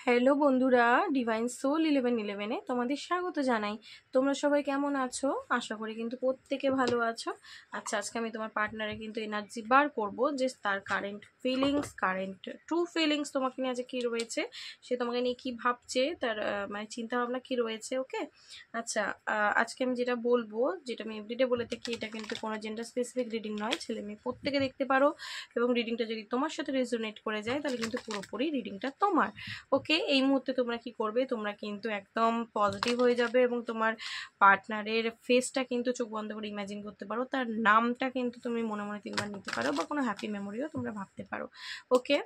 Hello বন্ধুরা, divine soul 1111-এ তোমাদের স্বাগত জানাই। তোমরা সবাই কেমন আছো? আশা করি কিন্তু প্রত্যেকে ভালো আছো। আচ্ছা, আজকে আমি তোমার পার্টনারে কিন্তু এনার্জি বার করব, যে তার current feelings, current true feelings তোমাকে নিয়ে আজ কী রয়েছে, সে তোমাকে নিয়ে কী ভাবছে, তার মানে চিন্তাভাবনা কী রয়েছে। ওকে, আচ্ছা, আজকে আমি যেটা বলবো, যেটা আমি এভরিডে বলে থাকি, এটা কিন্তু কোনো জেন্ডার স্পেসিফিক রিডিং নয়, ছেলে মেয়ে প্রত্যেকে দেখতে পারো। এবং রিডিংটা যদি তোমার সাথে রেজোনেট করে যায় তাহলে কিন্তু পুরোপুরি রিডিংটা তোমার। ওকে, এই মুহূর্তে তোমরা কি করবে, তোমরা কিন্তু একদম পজিটিভ হয়ে যাবে এবং তোমার পার্টনারের ফেসটা কিন্তু চোখ বন্ধ করে ইমাজিন করতে পারো, তার নামটা কিন্তু তুমি মনে মনে 3বার নিতে পারো, বা কোনো হ্যাপি মেমোরিও তোমরা ভাবতে পারো। ওকে,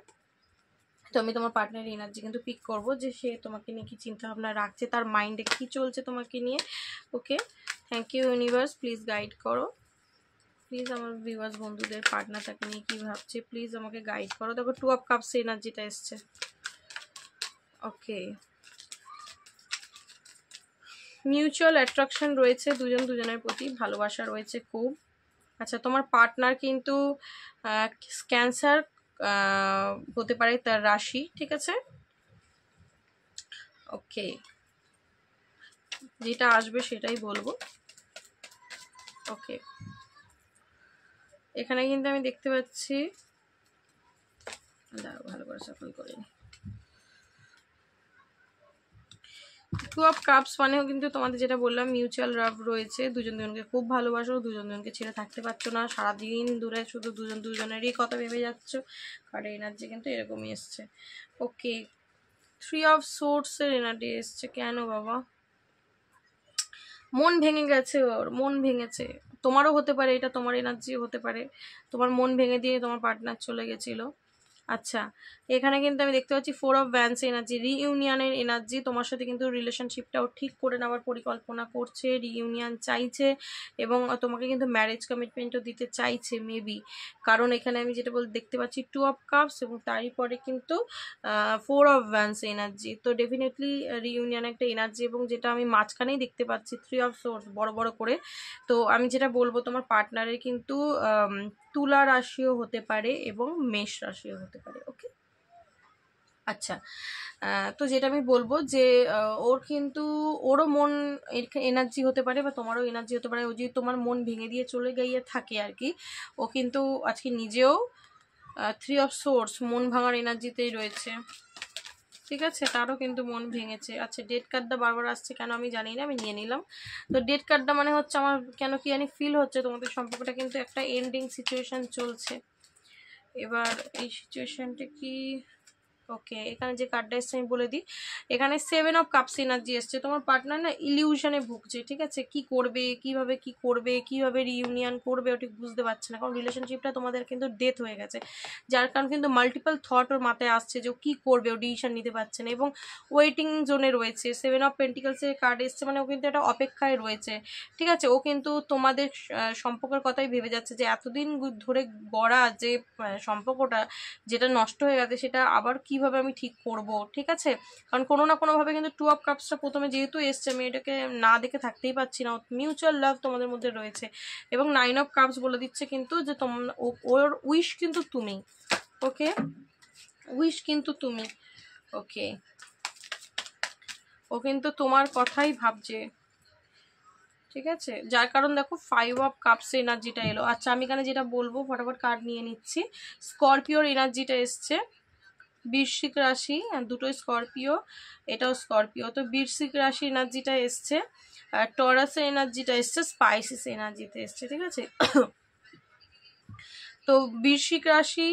তো আমি তোমার পার্টনারের এনার্জি কিন্তু পিক করব, যে সে তোমাকে নিয়ে কি চিন্তা ভাবনা রাখছে, তার মাইন্ডে কি চলছে তোমাকে নিয়ে। Okay, thank you universe, please guide করো। প্লিজ আমার ভিউয়ার্স বন্ধুদের পার্টনার তাকে নিয়ে কি ভাবছে, প্লিজ আমাকে গাইড করো। দেখো 2 অফ কাপস এনার্জিটা এসছে। ওকে, মিউচুয়াল অ্যাট্রাকশন রয়েছে দুজন দুজনের প্রতি, ভালোবাসা রয়েছে খুব। আচ্ছা, তোমার পার্টনার কিন্তু ক্যান্সার হতে পারে তার রাশি, ঠিক আছে। ওকে, যেটা আসবে সেটাই বলবো। ওকে, এখানে কিন্তু আমি দেখতে পাচ্ছি, দাঁড়াও ভালো করে সাফল করে নি। 2 অফ কাপস মানেও কিন্তু তোমাদের যেটা বললাম, মিউচুয়াল লাভ রয়েছে, দুজন দুজনকে খুব ভালোবাসো, দুজন দুজনকে ছেড়ে থাকতে পারছো না, সারাদিন দূরে শুধু দুজন দুজনেরই কথা ভেবে যাচ্ছ, কারণ এনার্জি কিন্তু এরকমই এসছে। ওকে, 3 অফ সোর্সের এনার্জি এসছে। কেন বাবা? মন ভেঙে গেছে, ওর মন ভেঙেছে। তোমারও হতে পারে, এটা তোমার এনার্জিও হতে পারে, তোমার মন ভেঙে দিয়ে তোমার পার্টনার চলে গেছিলো। আচ্ছা, এখানে কিন্তু আমি দেখতে পাচ্ছি 4 অফ ভ্যান্স এনার্জি, রিইউনিয়নের এনার্জি। তোমার সাথে কিন্তু রিলেশনশিপটাও ঠিক করে নেওয়ার পরিকল্পনা করছে, রিইউনিয়ন চাইছে, এবং তোমাকে কিন্তু ম্যারেজ কমিটমেন্টও দিতে চাইছে মেবি। কারণ এখানে আমি যেটা দেখতে পাচ্ছি 2 অফ কাপস, এবং তারই পরে কিন্তু 4 অফ ভ্যান্স এনার্জি। তো ডেফিনেটলি রিইউনিয়ন একটা এনার্জি, এবং যেটা আমি মাঝখানেই দেখতে পাচ্ছি 3 অফ সোর্স বড় বড় করে। তো আমি যেটা বলবো, তোমার পার্টনারের কিন্তু তুলা রাশিও হতে পারে এবং মেষ রাশিও হতে পারে। ওকে, আচ্ছা, তো যেটা আমি বলবো যে ওর কিন্তু ওরও মন এনার্জি হতে পারে, বা তোমারও এনার্জি হতে পারে। ও যদি তোমার মন ভেঙে দিয়ে চলে গিয়ে থাকে আর কি, ও কিন্তু আজকে নিজেও 3 অফ সোর্স মন ভাঙার এনার্জিতেই রয়েছে, ঠিক আছে। তারও কিন্তু মন ভেঙেছে। আচ্ছা, ডেড কার্ডটা বারবার আসছে কেন আমি জানি না, আমি নিয়ে নিলাম। তো ডেড কার্ডটা মানে হচ্ছে, আমার কেন কি জানি ফিল হচ্ছে তোমাদের সম্পর্কটা কিন্তু একটা এন্ডিং সিচুয়েশন চলছে। এবার এই সিচুয়েশনটা কি? ওকে, এখানে যে কার্ডটা এসছে আমি বলে দিই, এখানে 7 অফ কাপস এনার্জি এসছে। তোমার পার্টনার না ইলিউশনে ভুগছে, ঠিক আছে। কি করবে, কিভাবে রিইউনিয়ন করবে ও ঠিক বুঝতে পারছে না, কারণ রিলেশনশিপটা তোমাদের কিন্তু ডেথ হয়ে গেছে, যার কারণ কিন্তু মাল্টিপল থট ওর মাথায় আসছে যে ও কী করবে, ও ডিসিশন নিতে পারছে না, এবং ওয়েটিং জোনে রয়েছে। 7 অফ পেন্টিকলসের কার্ড এসছে, মানে ও কিন্তু একটা অপেক্ষায় রয়েছে, ঠিক আছে। ও কিন্তু তোমাদের সম্পর্কের কথাই ভেবে যাচ্ছে, যে এতদিন ধরে গড়া যে সম্পর্কটা যেটা নষ্ট হয়ে গেছে, সেটা আবার কিভাবে আমি ঠিক করব, ঠিক আছে। কারণ কোনো না কোনোভাবে কিন্তু 2 অফ কাপসটা প্রথমে যেহেতু এসছে, আমি এটাকে না দেখে থাকতেই পারছি না। মিউচুয়াল লাভ তোমাদের মধ্যে রয়েছে, এবং 9 অফ কাপস বলে দিচ্ছে কিন্তু যে ওর উইশ কিন্তু তুমি। ওকে, উইশ কিন্তু তুমি। ওকে, ও কিন্তু তোমার কথাই ভাবছে, ঠিক আছে, যার কারণ দেখো 5 অফ কাপস এনার্জিটা এলো। আচ্ছা, আমি এখানে যেটা বলবো ফটাফট কার্ড নিয়ে নিচ্ছি। স্করপিওর এনার্জিটা এসছে, বৃশ্চিক রাশি, দুটোই স্করপিও, এটাও স্করপিও। তো বৃশ্চিক রাশি এনার্জিটা এসছে, টরাসের এনার্জিটা এসছে, স্পাইসিস এনার্জিতে এসছে, ঠিক আছে। তো বৃশ্চিক রাশি,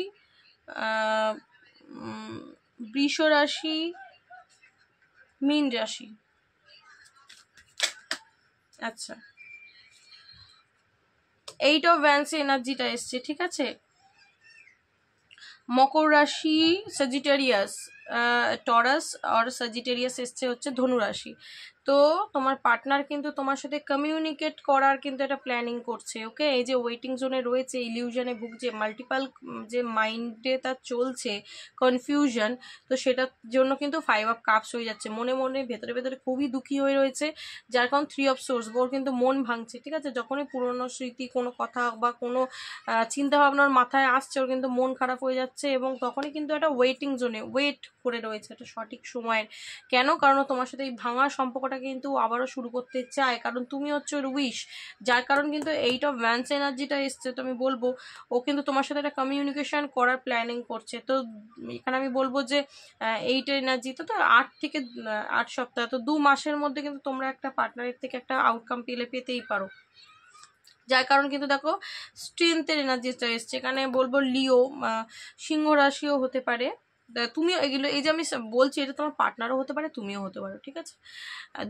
বৃষ রাশি, মীন রাশি। আচ্ছা, 8 অফ ভ্যান্স এনার্জিটা এসছে, ঠিক আছে। মকর রাশি, সাজিটেরিয়াস, টরাস আর সাজিটেরিয়াস এসছে হচ্ছে ধনু রাশি। তো তো তোমার পার্টনার কিন্তু তোমার সাথে কমিউনিকেট করার কিন্তু একটা প্ল্যানিং করছে। ওকে, এই যে ওয়েটিং জোনে রয়েছে, ইলিউশনে ভুগছে, মাল্টিপাল যে মাইন্ডে তার চলছে কনফিউশন, তো সেটার জন্য কিন্তু 5 অফ কাপস হয়ে যাচ্ছে, মনে মনে ভেতরে ভেতরে খুবই দুঃখী হয়ে রয়েছে, যার কারণ 3 অফ সোর্স, ওর কিন্তু মন ভাঙছে। ঠিক আছে, যখনই পুরনো স্মৃতি, কোনো কথা বা কোনো চিন্তা ভাবনার মাথায় আসছে, ওর কিন্তু মন খারাপ হয়ে যাচ্ছে, এবং তখনই কিন্তু একটা ওয়েটিং জোনে ওয়েট করে রয়েছে একটা সঠিক সময়ের। কেন? কারণ তোমার সাথে এই ভাঙা সম্পর্কটা কিন্তু আবারও শুরু করতে চায়, কারণ তুমি হচ্ছে ওর উইশ, যার কারণ কিন্তু 8 অফ ভ্যান্স এনার্জিটা এসছে। তো আমি বলবো ও কিন্তু তোমার সাথে একটা কমিউনিকেশন করার প্ল্যানিং করছে। তো এখানে আমি বলবো যে 8 এনার্জি তো 8 থেকে 8 সপ্তাহ, তো 2 মাসের মধ্যে কিন্তু তোমরা একটা পার্টনারের থেকে একটা আউটকাম পেতেই পারো, যার কারণ কিন্তু দেখো স্ট্রেংথের এনার্জিটা এসছে। এখানে বলবো লিও, সিংহ রাশিও হতে পারে, তুমিও এগুলো, এই যে আমি বলছি এটা তোমার পার্টনারও হতে পারে, তুমিও হতে পারো। ঠিক আছে,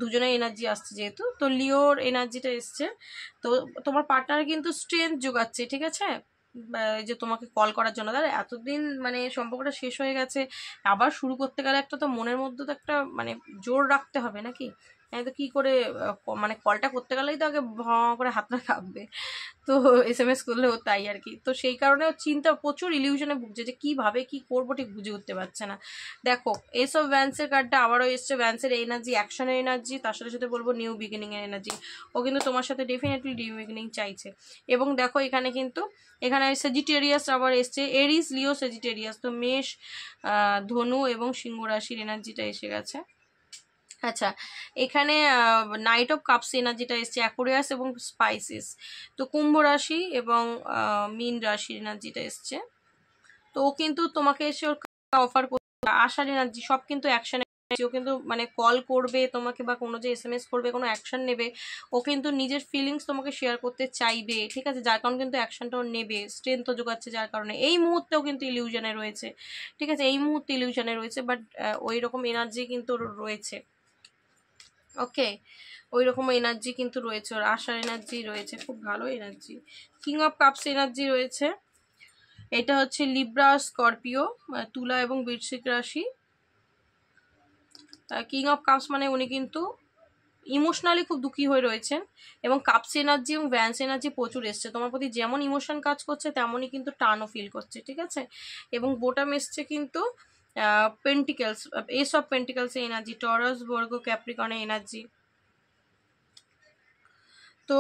দুজনের এনার্জি আসছে যেহেতু, তো লিওর এনার্জিটা এসছে। তো তোমার পার্টনার কিন্তু স্ট্রেংথ যোগাচ্ছে। ঠিক আছে, এই যে তোমাকে কল করার জন্য, দাদা এতদিন মানে সম্পর্কটা শেষ হয়ে গেছে, আবার শুরু করতে গেলে একটা তো মনের মধ্যে তো একটা মানে জোর রাখতে হবে নাকি, তো কি করে মানে কলটা করতে গেলেই তো আগে ভাঁ করে হাতটা কাঁপবে, তো SMS করলেও তাই আর কি। তো সেই কারণে চিন্তা প্রচুর ইলিউশনে ভুগছে যে কিভাবে কি করবো ঠিক বুঝে উঠতে পারছে না। দেখো এসব ভ্যান্সের কার্ডটা আবারও এসছে, ভ্যান্সের এনার্জি, অ্যাকশনের এনার্জি, তার সাথে সাথে বলবো নিউ বিগিনিং এর এনার্জি। ও কিন্তু তোমার সাথে ডেফিনেটলি নিউ বিগিনিং চাইছে। এবং দেখো এখানে কিন্তু এখানে সেজিটেরিয়াস আবার এসছে, এরিস, লিও, সেজিটেরিয়াস, তো মেষ, ধনু এবং সিংহ রাশির এনার্জিটা এসে গেছে। আচ্ছা, এখানে নাইট অফ কাপস এনার্জিটা এসছে, অ্যাকুরিয়াস এবং স্পাইসিস, তো কুম্ভ রাশি এবং মীন রাশির এনার্জিটা এসছে। তো ও কিন্তু তোমাকে এসে ওর অফার করবে, আশার এনার্জি, সব কিন্তু অ্যাকশন। ও কিন্তু মানে কল করবে তোমাকে বা কোনো যে SMS করবে, কোনো অ্যাকশন নেবে, ও কিন্তু নিজের ফিলিংস তোমাকে শেয়ার করতে চাইবে। ঠিক আছে, যার কারণে কিন্তু অ্যাকশনটা ও নেবে, স্ট্রেংথও যোগাচ্ছে, যার কারণে এই মুহূর্তেও কিন্তু ইলিউশনে রয়েছে। ঠিক আছে, এই মুহূর্তে ইলিউশনে রয়েছে, বাট ওই রকম এনার্জি কিন্তু রয়েছে। ওকে, ওই রকম এনার্জি কিন্তু রয়েছে, ওর আশার এনার্জি রয়েছে, খুব ভালো energy. King of cups energy রয়েছে, এটা হচ্ছে লিব্রা, স্করপিও, তুলা এবং বৃশ্চিক রাশি। কিং অফ কাপস মানে উনি কিন্তু ইমোশনালি খুব দুঃখী হয়ে রয়েছেন, এবং কাপস এনার্জি এবং ভ্যান্স এনার্জি প্রচুর এসছে, তোমার প্রতি যেমন ইমোশন কাজ করছে তেমনই কিন্তু টানও ফিল করছে। ঠিক আছে, এবং বোটাম এসছে কিন্তু pentacles, S of pentacles energy, Taurus, বর্গ, ক্যাপ্রিকনের এনার্জি। তো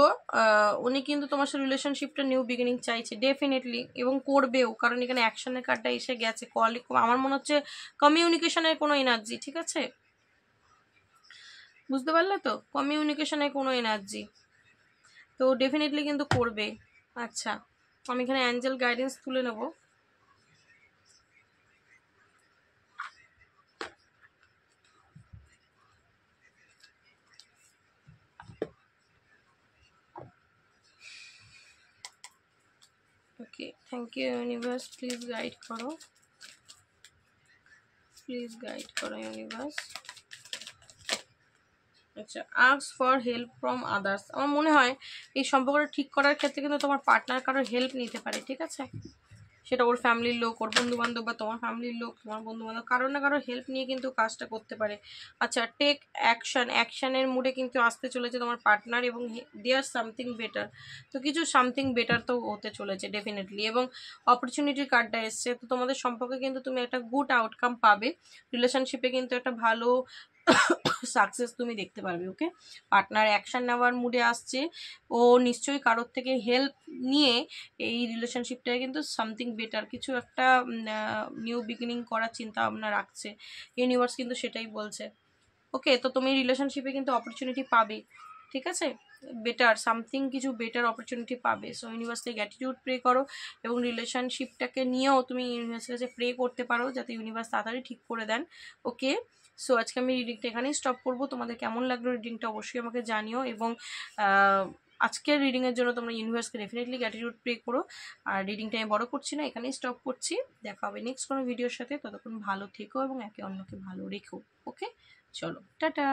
উনি কিন্তু তোমার সাথে রিলেশনশিপটা নিউ বিগিনিং চাইছে ডেফিনেটলি, এবং করবেও, কারণ এখানে অ্যাকশনের কার্ডটা এসে গেছে। কল, আমার মনে হচ্ছে কমিউনিকেশনের কোনো এনার্জি। ঠিক আছে, বুঝতে পারলে তো, কমিউনিকেশনের কোনো এনার্জি, তো ডেফিনেটলি কিন্তু করবে। আচ্ছা, আমি এখানে অ্যাঞ্জেল গাইডেন্স তুলে নেব। Okay, thank you universe, please guide করো, প্লিজ গাইড করো ইউনিভার্স। আচ্ছা, ask for help from others, আমার মনে হয় এই সম্পর্কটা ঠিক করার ক্ষেত্রে কিন্তু তোমার পার্টনার কারোর হেল্প নিতে পারে। ঠিক আছে, সেটা ওর ফ্যামিলির লোক, ওর বন্ধু বান্ধব, বা তোমার ফ্যামিলির লোক, তোমার বন্ধু বান্ধব, কারোর না কারোর হেল্প নিয়ে কিন্তু কাজটা করতে পারে। আচ্ছা, টেক অ্যাকশন, অ্যাকশনের মুডে কিন্তু আসতে চলেছে তোমার পার্টনার, এবং দেয়ার সামথিং বেটার, তো কিছু সামথিং বেটার তো হতে চলেছে ডেফিনেটলি। এবং অপরচুনিটির কার্ডটা এসছে, তো তোমাদের সম্পর্কে কিন্তু তুমি একটা গুড আউটকাম পাবে, রিলেশনশিপে কিন্তু একটা ভালো সাকসেস তুমি দেখতে পারবে। ওকে, পার্টনার অ্যাকশন নেওয়ার মুডে আসছে, ও নিশ্চয়ই কারোর থেকে হেল্প নিয়ে এই রিলেশনশিপটায় কিন্তু সামথিং বেটার, কিছু একটা নিউ বিগিনিং করার চিন্তা ভাবনা রাখছে, ইউনিভার্স কিন্তু সেটাই বলছে। ওকে, তো তুমি রিলেশনশিপে কিন্তু অপরচুনিটি পাবে। ঠিক আছে, বেটার সামথিং, কিছু বেটার অপরচুনিটি পাবে। সো ইউনিভার্সকে গ্র্যাটিটিউড প্রে করো, এবং রিলেশনশিপটাকে নিয়েও তুমি ইউনিভার্সের কাছে প্রে করতে পারো যাতে ইউনিভার্স তাড়াতাড়ি ঠিক করে দেন। ওকে, সো আজকে আমি রিডিংটা এখানেই স্টপ করবো। তোমাদের কেমন লাগলো রিডিংটা অবশ্যই আমাকে জানিও, এবং আজকের রিডিংয়ের জন্য তোমরা ইউনিভার্সকে ডেফিনেটলি গ্র্যাটিটিউড প্রে করো। আর রিডিংটা আমি বড় করছি না, এখানেই স্টপ করছি। দেখা হবে নেক্সট কোনো ভিডিওর সাথে, ততক্ষণ ভালো থেকো এবং একে অন্যকে ভালো রেখো। ওকে, চলো টাটা।